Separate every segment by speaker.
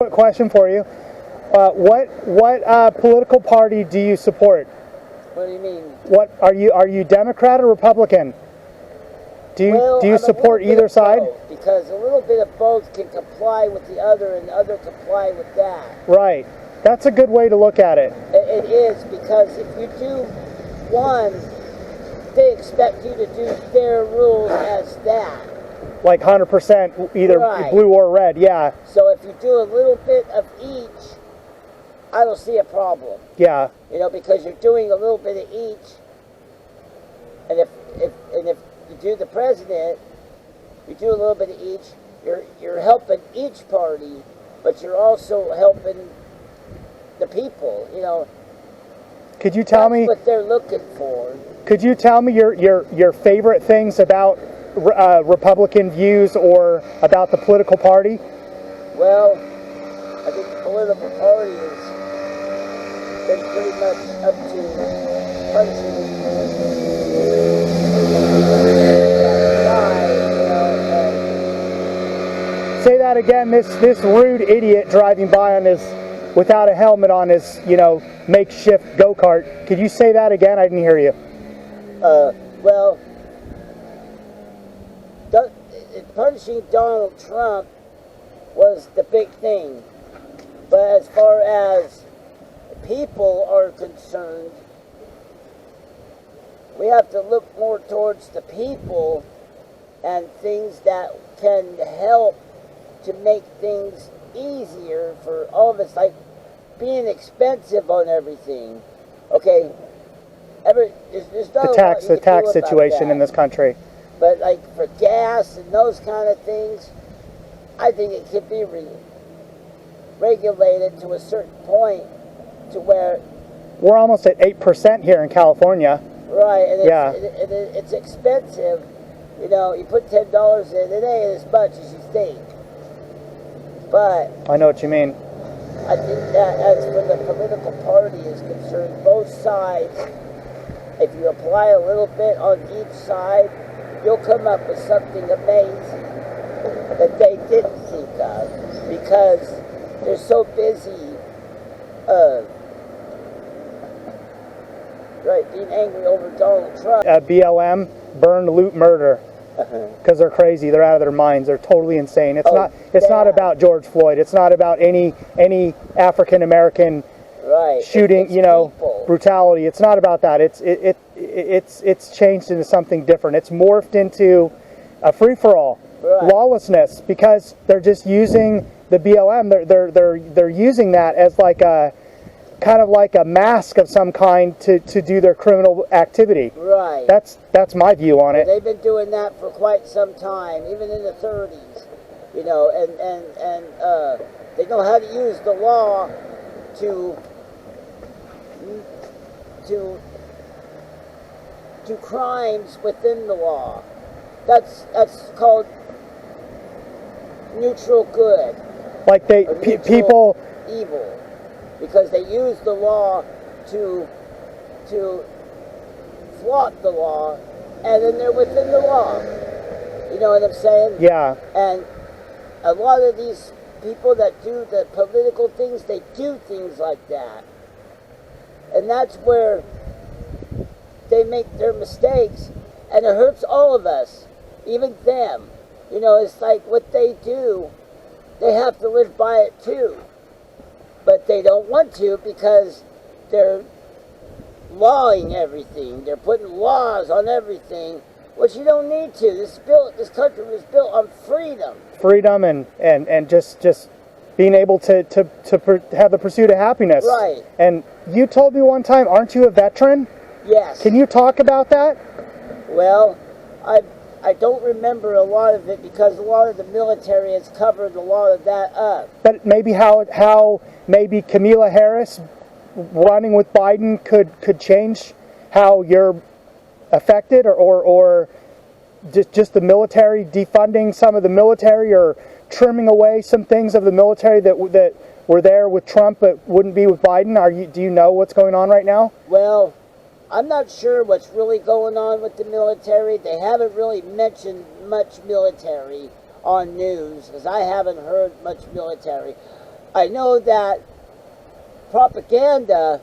Speaker 1: Quick question for you. What political party do you support?
Speaker 2: What do you mean?
Speaker 1: What are you Democrat or Republican? Do you support either side?
Speaker 2: Because a little bit of both can comply with the other, and the other comply with that.
Speaker 1: Right. That's a good way to look at it.
Speaker 2: It is, because if you do one, they expect you to do their rules as that.
Speaker 1: Like 100% either
Speaker 2: right.
Speaker 1: Blue or red, yeah.
Speaker 2: So if you do a little bit of each, I don't see a problem.
Speaker 1: Yeah.
Speaker 2: Because you're doing a little bit of each, and if you do the president, you do a little bit of each, you're helping each party, but you're also helping the people,
Speaker 1: Could you tell me
Speaker 2: what they're looking for?
Speaker 1: Could you tell me your favorite things about Republican views or about the political party?
Speaker 2: Well, I think the political party has been pretty much up to punishing
Speaker 1: Say that again. This rude idiot driving by on his without a helmet on his makeshift go-kart. Could you say that again? I didn't hear you.
Speaker 2: Well, punishing Donald Trump was the big thing. But as far as people are concerned, we have to look more towards the people and things that can help to make things easier for all of us, like being expensive on everything. Okay, there's no
Speaker 1: the tax situation in this country.
Speaker 2: But like for gas and those kind of things, I think it could be regulated to a certain point to where
Speaker 1: we're almost at 8% here in California.
Speaker 2: Right, and
Speaker 1: yeah,
Speaker 2: it's expensive. You put $10 in, it ain't as much as you think. But
Speaker 1: I know what you mean.
Speaker 2: I think that as for the political party is concerned, both sides, if you apply a little bit on each side, you'll come up with something amazing that they didn't think of, because they're so busy being angry over Donald Trump.
Speaker 1: BLM, burn, loot, murder. Because they're crazy, they're out of their minds, they're totally insane. It's not about George Floyd. It's not about any African American shooting,
Speaker 2: people.
Speaker 1: brutality. It's not about that. It's changed into something different. It's morphed into a free for all, lawlessness, because they're just using the BLM. They're using that as like a kind of like a mask of some kind to do their criminal activity.
Speaker 2: Right.
Speaker 1: That's my view on it.
Speaker 2: They've been doing that for quite some time, even in the 30s, and they know how to use the law to crimes within the law. That's called neutral good.
Speaker 1: Like people
Speaker 2: evil. Because they use the law to flaunt the law, and then they're within the law. You know what I'm saying?
Speaker 1: Yeah.
Speaker 2: And a lot of these people that do the political things, they do things like that. And that's where they make their mistakes, and it hurts all of us, even them. It's like what they do, they have to live by it too. But they don't want to, because they're lawing everything. They're putting laws on everything, which you don't need to. This country was built on freedom.
Speaker 1: Freedom and just being able to have the pursuit of happiness.
Speaker 2: Right.
Speaker 1: And you told me one time, aren't you a veteran?
Speaker 2: Yes.
Speaker 1: Can you talk about that?
Speaker 2: Well, I don't remember a lot of it, because a lot of the military has covered a lot of that up.
Speaker 1: But maybe how maybe Kamala Harris running with Biden could change how you're affected, or just the military, defunding some of the military, or trimming away some things of the military that were there with Trump but wouldn't be with Biden. Do you know what's going on right now?
Speaker 2: Well, I'm not sure what's really going on with the military. They haven't really mentioned much military on news, because I haven't heard much military. I know that propaganda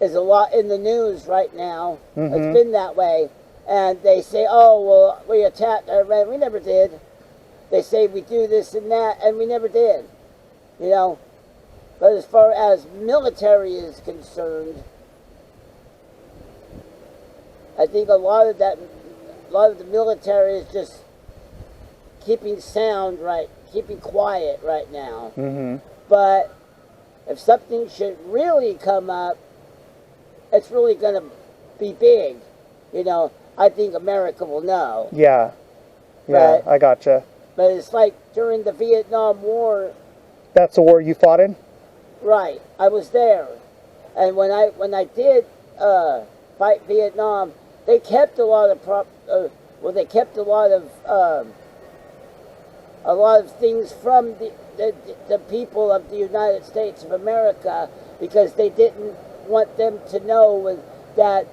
Speaker 2: is a lot in the news right now. It's been that way. And they say, oh, well, we attacked Iran. We never did. They say we do this and that, and we never did. You know? But as far as military is concerned, I think a lot of the military is just keeping sound right, keeping quiet right now. But if something should really come up, it's really going to be big. You know, I think America will know.
Speaker 1: Yeah. Yeah, I gotcha.
Speaker 2: But it's like during the Vietnam War.
Speaker 1: That's the war you fought in?
Speaker 2: Right. I was there. And when I did fight Vietnam, they kept a lot of they kept a lot of things from the people of the United States of America, because they didn't want them to know that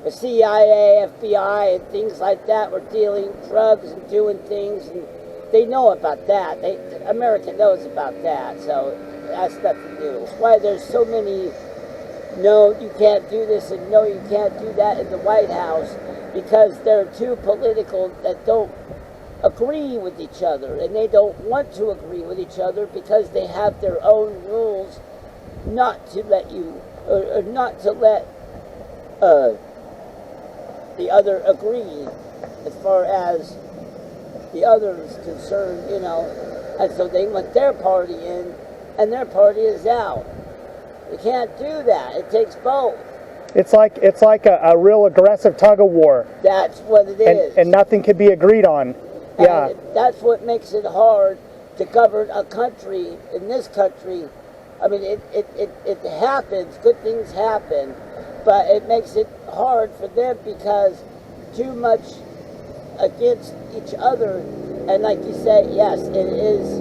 Speaker 2: the CIA, FBI, and things like that were dealing drugs and doing things, and they know about that. America knows about that, so that's nothing new. That's why there's so many no, you can't do this and no, you can't do that in the White House, because they're too political that don't agree with each other, and they don't want to agree with each other because they have their own rules not to let you, or not to let the other agree as far as the other is concerned, you know. And so they want their party in and their party is out. You can't do that. It takes both.
Speaker 1: It's like a real aggressive tug of war.
Speaker 2: That's what it is.
Speaker 1: And nothing can be agreed on. Yeah.
Speaker 2: And that's what makes it hard to govern a country. In this country, I mean, it happens. Good things happen, but it makes it hard for them because too much against each other. And like you say, yes, it is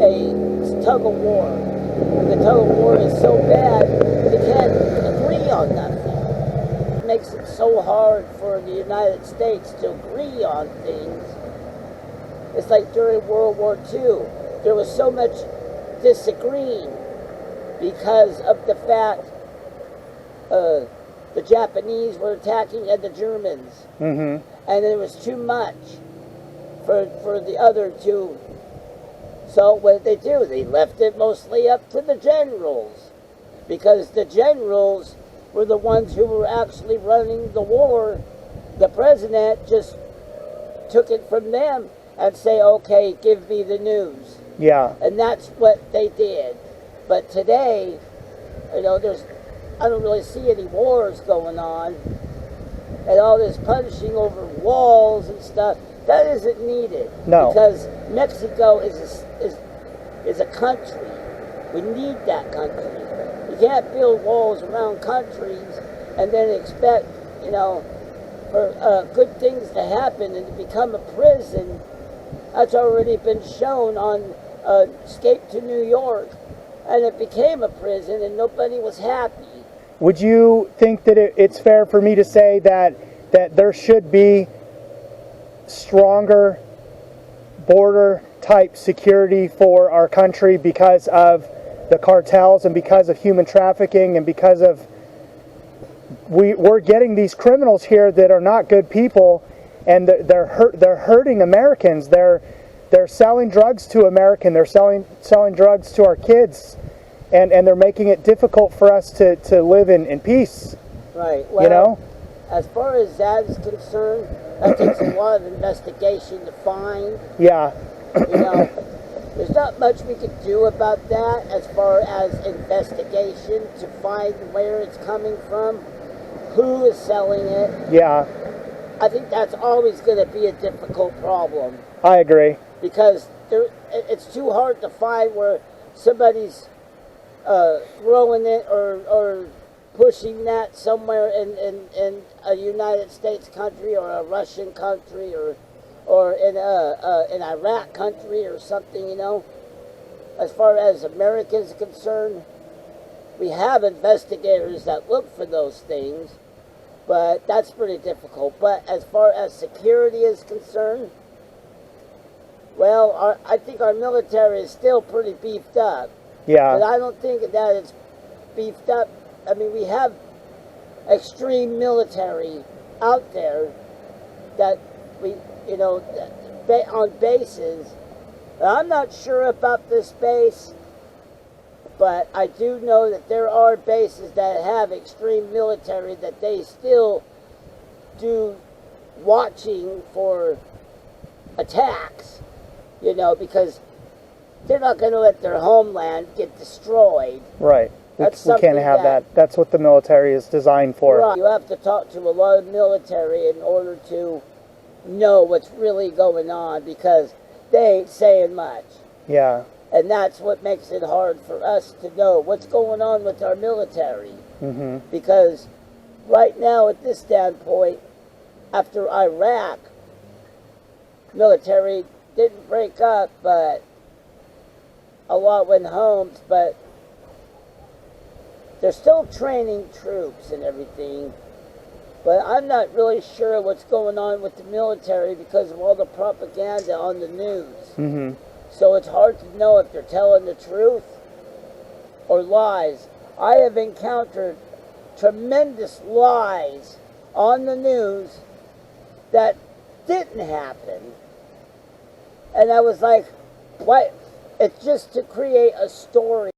Speaker 2: a tug of war. And the tug of war is so bad they can't agree on nothing. It makes it so hard for the United States to agree on things. It's like during World War II, there was so much disagreeing because of the fact the Japanese were attacking and the Germans.
Speaker 1: Mm-hmm.
Speaker 2: And it was too much for the other two. So what did they do? They left it mostly up to the generals, because the generals were the ones who were actually running the war. The president just took it from them and say, okay, give me the news.
Speaker 1: Yeah.
Speaker 2: And that's what they did. But today, you know, I don't really see any wars going on. And all this punishing over walls and stuff, that isn't needed.
Speaker 1: No.
Speaker 2: Because Mexico is a country. We need that country. You can't build walls around countries and then expect, you know, for good things to happen and to become a prison. That's already been shown on Escape to New York, and it became a prison and nobody was happy.
Speaker 1: Would you think that it's fair for me to say that there should be stronger border type security for our country because of the cartels and because of human trafficking and because of we're getting these criminals here that are not good people, and they're hurting Americans. They're selling drugs to Americans. They're selling drugs to our kids, and they're making it difficult for us to live in peace.
Speaker 2: Right. Well,
Speaker 1: you know,
Speaker 2: as far as that is concerned, that takes a lot of investigation to find.
Speaker 1: Yeah.
Speaker 2: You know, there's not much we could do about that as far as investigation to find where it's coming from, who is selling it.
Speaker 1: Yeah.
Speaker 2: I think that's always going to be a difficult problem.
Speaker 1: I agree.
Speaker 2: Because it's too hard to find where somebody's throwing it or pushing that somewhere in a United States country or a Russian country or in an Iraq country or something, you know. As far as Americans are concerned, we have investigators that look for those things, but that's pretty difficult. But as far as security is concerned, well, I think our military is still pretty beefed up. But
Speaker 1: Yeah.
Speaker 2: I don't think that it's beefed up. I mean, we have extreme military out there that we, you know, on bases. I'm not sure about this base, but I do know that there are bases that have extreme military that they still do watching for attacks, you know, because they're not going to let their homeland get destroyed.
Speaker 1: Right.
Speaker 2: That's
Speaker 1: We can't
Speaker 2: something
Speaker 1: have
Speaker 2: that-
Speaker 1: that. That's what the military is designed for.
Speaker 2: Right. You have to talk to a lot of military in order to know what's really going on because they ain't saying much.
Speaker 1: Yeah.
Speaker 2: And that's what makes it hard for us to know what's going on with our military.
Speaker 1: Mm-hmm.
Speaker 2: Because right now, at this standpoint, after Iraq, military didn't break up, but a lot went home. But they're still training troops and everything. But I'm not really sure what's going on with the military because of all the propaganda on the news.
Speaker 1: Mm-hmm.
Speaker 2: So it's hard to know if they're telling the truth or lies. I have encountered tremendous lies on the news that didn't happen. And I was like, what? It's just to create a story.